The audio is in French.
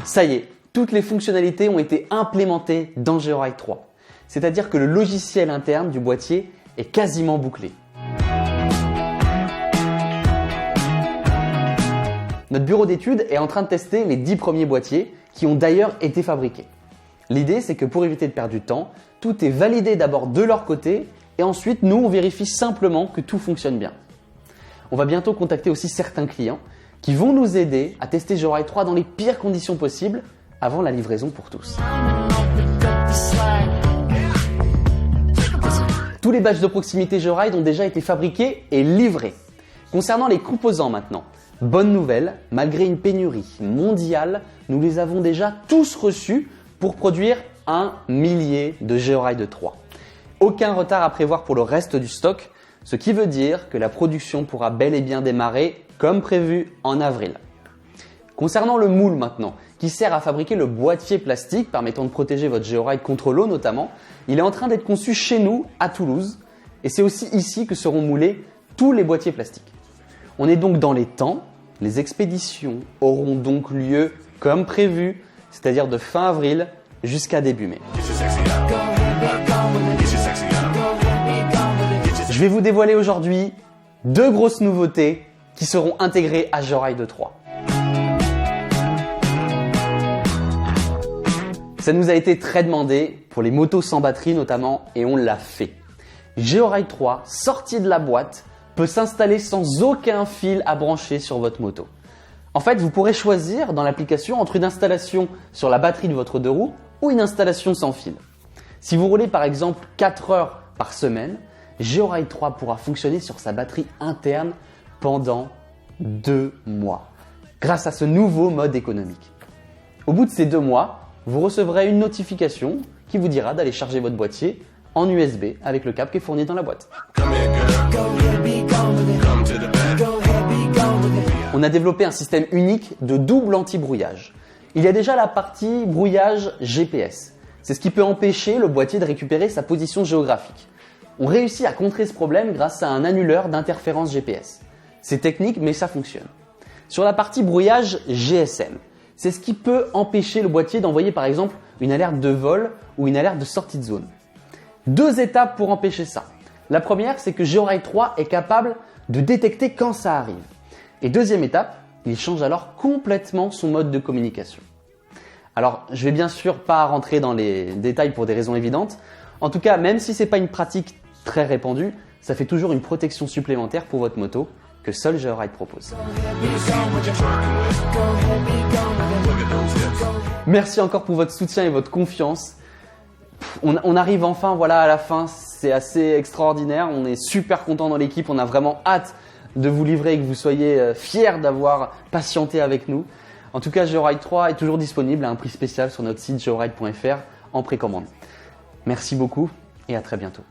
Ça y est, toutes les fonctionnalités ont été implémentées dans GeoRide 3. C'est-à-dire que le logiciel interne du boîtier est quasiment bouclé. Notre bureau d'études est en train de tester les 10 premiers boîtiers qui ont d'ailleurs été fabriqués. L'idée, c'est que pour éviter de perdre du temps, tout est validé d'abord de leur côté et ensuite, nous, on vérifie simplement que tout fonctionne bien. On va bientôt contacter aussi certains clients qui vont nous aider à tester GeoRide 3 dans les pires conditions possibles avant la livraison pour tous. Tous les badges de proximité GeoRide ont déjà été fabriqués et livrés. Concernant les composants maintenant, bonne nouvelle, malgré une pénurie mondiale, nous les avons déjà tous reçus pour produire 1 millier de GeoRide 3. Aucun retard à prévoir pour le reste du stock, ce qui veut dire que la production pourra bel et bien démarrer comme prévu en avril. Concernant le moule maintenant, qui sert à fabriquer le boîtier plastique permettant de protéger votre GeoRide contre l'eau notamment, il est en train d'être conçu chez nous à Toulouse et c'est aussi ici que seront moulés tous les boîtiers plastiques. On est donc dans les temps, les expéditions auront donc lieu comme prévu, c'est-à-dire de fin avril jusqu'à début mai. Je vais vous dévoiler aujourd'hui 2 grosses nouveautés qui seront intégrées à GeoRide 3. Ça nous a été très demandé pour les motos sans batterie notamment et on l'a fait. GeoRide 3, sorti de la boîte, peut s'installer sans aucun fil à brancher sur votre moto. En fait, vous pourrez choisir dans l'application entre une installation sur la batterie de votre 2 roues ou une installation sans fil. Si vous roulez par exemple 4 heures par semaine, GeoRide 3 pourra fonctionner sur sa batterie interne pendant 2 mois grâce à ce nouveau mode économique. Au bout de ces 2 mois, vous recevrez une notification qui vous dira d'aller charger votre boîtier en USB avec le câble qui est fourni dans la boîte. On a développé un système unique de double anti-brouillage. Il y a déjà la partie brouillage GPS. C'est ce qui peut empêcher le boîtier de récupérer sa position géographique. On réussit à contrer ce problème grâce à un annuleur d'interférence GPS. C'est technique mais ça fonctionne. Sur la partie brouillage GSM, c'est ce qui peut empêcher le boîtier d'envoyer par exemple une alerte de vol ou une alerte de sortie de zone. 2 étapes pour empêcher ça. La première, c'est que GeoRide 3 est capable de détecter quand ça arrive. Et deuxième étape, il change alors complètement son mode de communication. Alors, je vais bien sûr pas rentrer dans les détails pour des raisons évidentes. En tout cas, même si c'est pas une pratique très répandue, ça fait toujours une protection supplémentaire pour votre moto que seul GeoRide propose. Merci encore pour votre soutien et votre confiance. On arrive enfin à la fin, c'est assez extraordinaire, on est super content dans l'équipe, on a vraiment hâte de vous livrer et que vous soyez fiers d'avoir patienté avec nous. En tout cas, GeoRide 3 est toujours disponible à un prix spécial sur notre site georide.fr en précommande. Merci beaucoup et à très bientôt.